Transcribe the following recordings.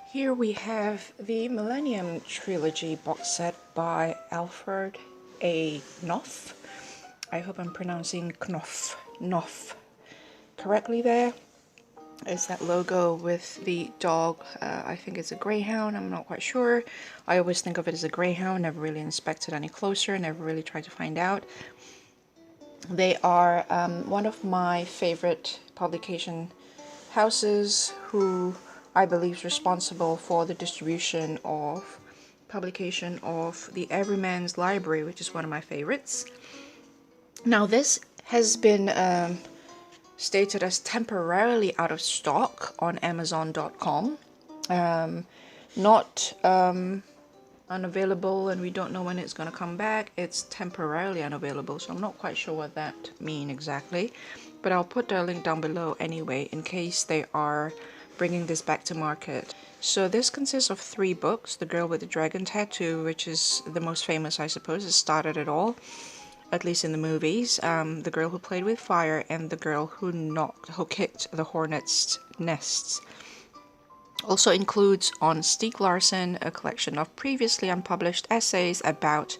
Here we have the Millennium Trilogy box set by Alfred A. Knopf. I hope I'm pronouncing Knopf correctly there. Is that logo with the dog. I think it's a greyhound, I'm not quite sure. I always think of it as a greyhound, never really inspected any closer, never really tried to find out. They are one of my favorite publication houses who I believe is responsible for the distribution of publication of the Everyman's Library, which is one of my favorites. Now this has been stated as temporarily out of stock on Amazon.com. Not unavailable, and we don't know when it's going to come back. It's temporarily unavailable, so I'm not quite sure what that means exactly, but I'll put the link down below anyway in case they are bringing this back to market. So this consists of 3 books. The Girl with the Dragon Tattoo, which is the most famous, I suppose. It started it all, at least in the movies. The Girl Who Played with Fire and The Girl Who Kicked the Hornet's Nests. Also includes on Stieg Larsson a collection of previously unpublished essays about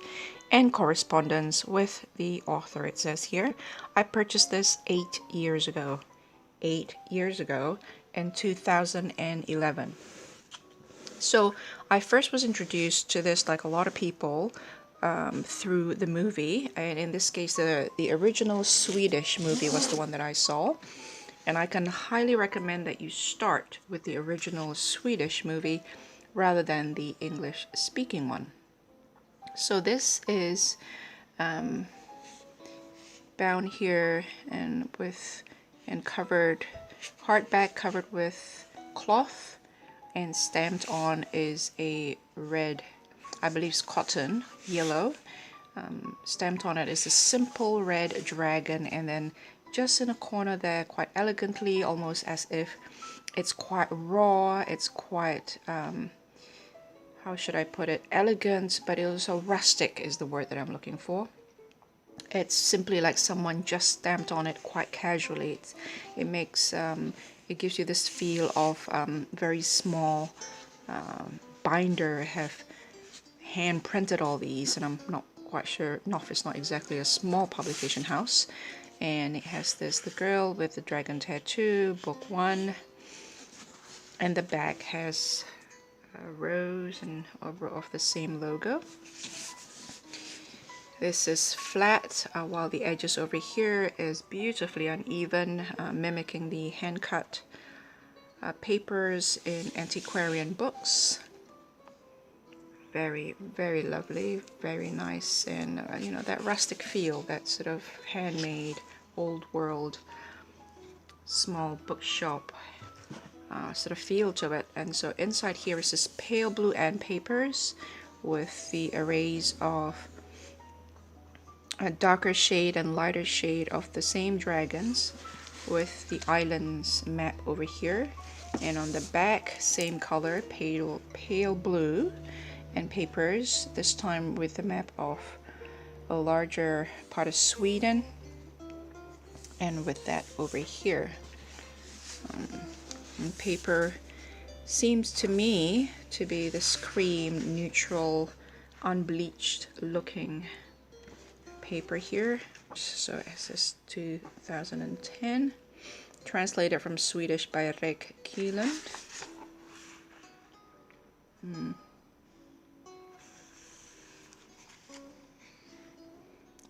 and correspondence with the author, it says here. I purchased this 8 years ago. 8 years ago in 2011. So I first was introduced to this, like a lot of people, through the movie, and in this case the original Swedish movie was the one that I saw. And I can highly recommend that you start with the original Swedish movie rather than the English speaking one. So this is bound here and covered, hardback covered with cloth, and stamped on is a red, I believe it's cotton, yellow. Stamped on it is a simple red dragon, and then just in a corner there, quite elegantly, almost as if it's quite raw, it's quite, how should I put it, elegant, but also rustic is the word that I'm looking for. It's simply like someone just stamped on it quite casually. It makes, it gives you this feel of very small binder, have hand printed all these, and I'm not quite sure, Knopf is not exactly a small publication house. And it has this, The Girl with the Dragon Tattoo, book 1, and the back has a rose and of the same logo. This is flat, while the edges over here is beautifully uneven, mimicking the hand-cut papers in antiquarian books. Very, very lovely, very nice, and you know, that rustic feel, that sort of handmade, old world, small bookshop sort of feel to it. And so inside here is this pale blue end papers with the arrays of a darker shade and lighter shade of the same dragons, with the islands map over here, and on the back same color, pale blue, and papers, this time with the map of a larger part of Sweden, and with that over here. And paper seems to me to be this cream, neutral, unbleached looking paper here. So it says 2010, translated from Swedish by Rick Kieland.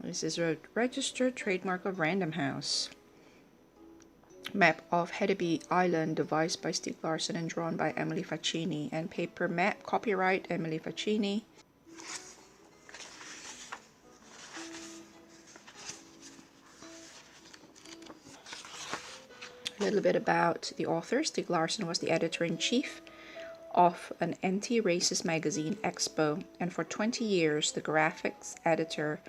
This is a registered trademark of Random House. Map of Hedeby Island, devised by Stieg Larsson and drawn by Emily Faccini. And paper map, copyright Emily Faccini. A little bit about the author. Stieg Larsson was the editor-in-chief of an anti-racist magazine, Expo, and for 20 years the graphics editor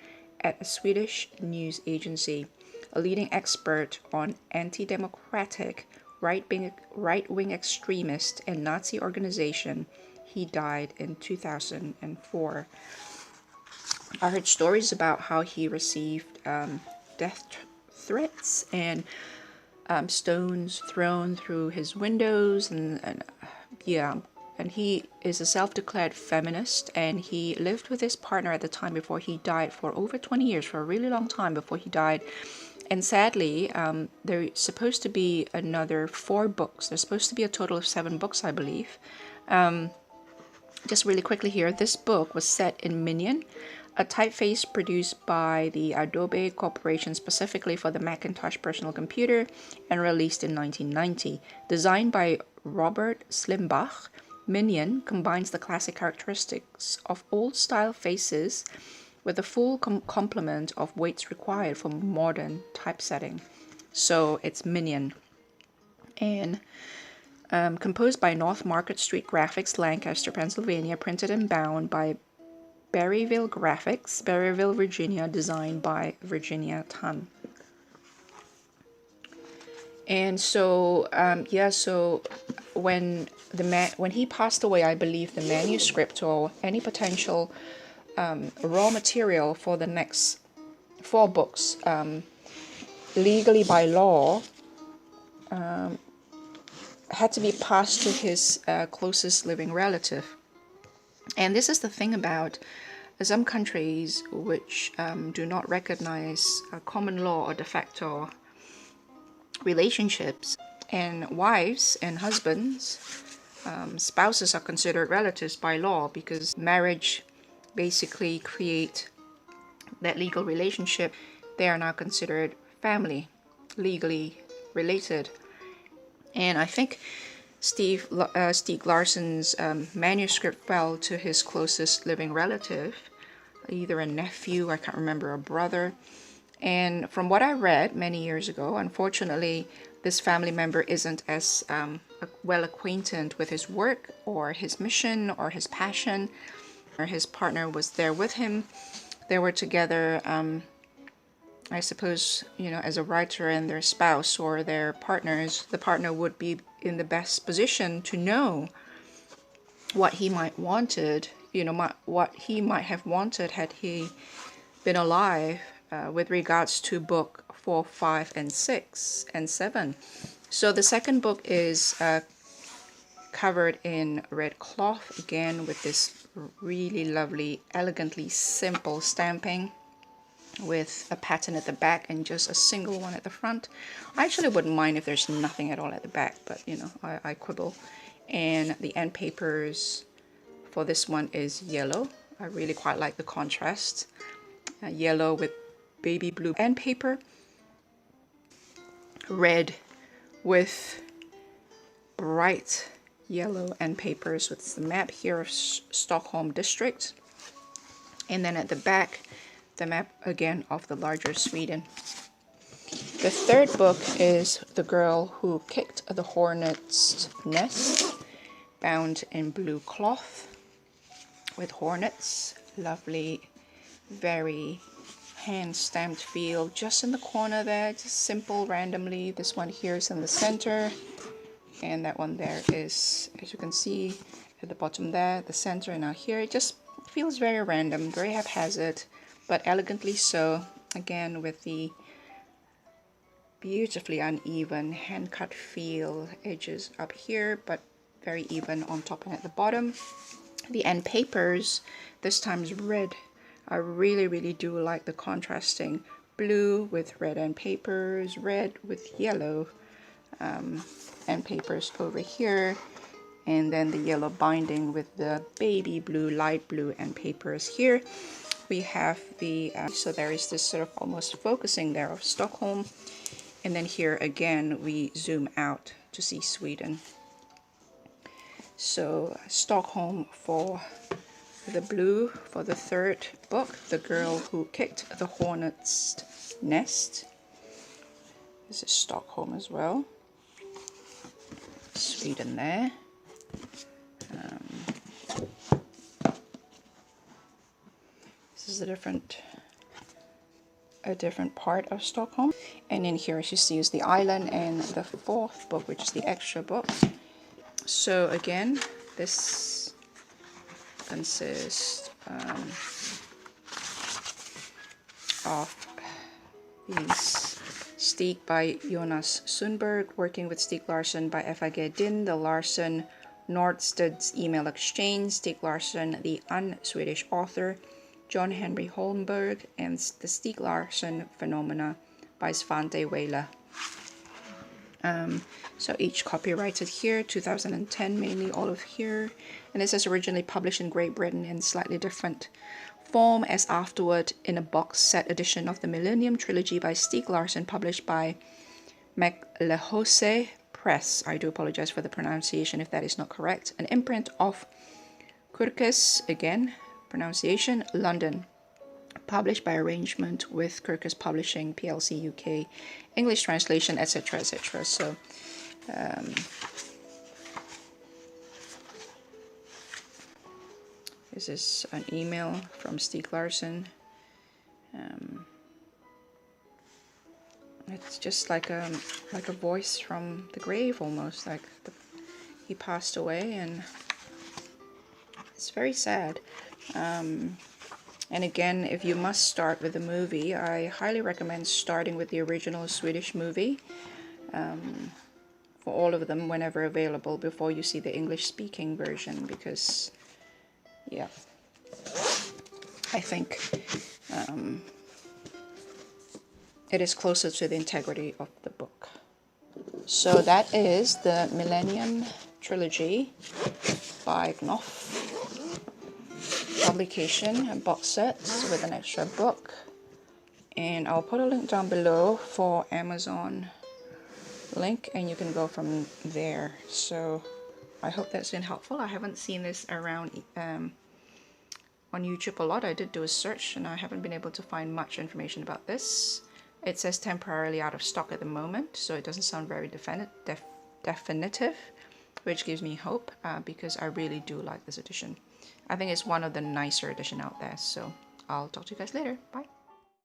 at a Swedish news agency, a leading expert on anti-democratic, right-wing extremist and Nazi organization. He died in 2004. I heard stories about how he received death threats and stones thrown through his windows, and yeah, and he is a self-declared feminist, and he lived with his partner at the time before he died for over 20 years, for a really long time before he died. And sadly, there's supposed to be another 4 books. There's supposed to be a total of 7 books, I believe. Just really quickly here, this book was set in Minion, a typeface produced by the Adobe Corporation specifically for the Macintosh personal computer and released in 1990. Designed by Robert Slimbach, Minion combines the classic characteristics of old-style faces with the full complement of weights required for modern typesetting. So it's Minion. And composed by North Market Street Graphics, Lancaster, Pennsylvania, printed and bound by Berryville Graphics, Berryville, Virginia, designed by Virginia Tan. And so, so when he passed away, I believe the manuscript or any potential raw material for the next 4 books, legally by law, had to be passed to his closest living relative. And this is the thing about some countries which do not recognize common law or de facto relationships, and wives and husbands, spouses are considered relatives by law, because marriage basically create that legal relationship. They are now considered family, legally related. And I think Stieg Larsson's manuscript fell to his closest living relative, either a nephew, I can't remember, a brother. And from what I read many years ago, unfortunately, this family member isn't as well acquainted with his work or his mission or his passion. Or his partner was there with him. They were together, I suppose, as a writer and their spouse or their partners, the partner would be in the best position to know what he might wanted, what he might have wanted had he been alive, with regards to book 4, 5, and 6, and 7. So the second book is covered in red cloth, again with this really lovely, elegantly simple stamping, with a pattern at the back and just a single one at the front. I actually wouldn't mind if there's nothing at all at the back, but I quibble. And the end papers for this one is yellow. I really quite like the contrast. Yellow with baby blue end paper, red with bright yellow end papers, with the map here of Stockholm district, and then at the back the map again of the larger Sweden. The third book is The Girl Who Kicked the Hornet's Nest, bound in blue cloth with hornets. Lovely, very hand-stamped feel just in the corner there, just simple randomly. This one here is in the center, and that one there is, as you can see at the bottom there, the center. And now here it just feels very random, very haphazard, but elegantly so, again with the beautifully uneven hand cut feel, edges up here but very even on top and at the bottom. The end papers this time is red. I really do like the contrasting blue with red end papers, red with yellow end papers over here, and then the yellow binding with the baby blue, light blue end papers here. We have the, so there is this sort of almost focusing there of Stockholm. And then here again, we zoom out to see Sweden. So Stockholm for the blue for the third book, The Girl Who Kicked the Hornet's Nest. This is Stockholm as well. Sweden there. This is a different part of Stockholm. And in here, as you see, is the island, and the fourth book, which is the extra book. So again, this consists of these Stieg by Jonas Sundberg, working with Stieg Larsson by F.A.G. Din, the Larsson Nordsted's Email Exchange, Stieg Larsson, the un-Swedish author, John Henry Holmberg, and the Stieg Larsson Phenomena by Svante Weyler. So each copyrighted here, 2010 mainly, all of here. And this is originally published in Great Britain in slightly different form as afterward in a box set edition of the Millennium Trilogy by Stieg Larsson, published by McLehose Press. I do apologize for the pronunciation if that is not correct. An imprint of Kirkus, again, pronunciation, London. Published by arrangement with Kirkus Publishing PLC UK, English translation, etc., etc. So this is an email from Stieg Larsson. It's just like a voice from the grave almost, like he passed away, and it's very sad. And again, if you must start with the movie, I highly recommend starting with the original Swedish movie for all of them whenever available before you see the English speaking version, because yeah, I think it is closer to the integrity of the book. So that is the Millennium Trilogy by Knopf. Publication, a box set with an extra book, and I'll put a link down below for Amazon link, and you can go from there. So I hope that's been helpful. I haven't seen this around on YouTube a lot. I did do a search and I haven't been able to find much information about this. It says temporarily out of stock at the moment, so it doesn't sound very definitive, which gives me hope because I really do like this edition. I think it's one of the nicer editions out there. So I'll talk to you guys later. Bye.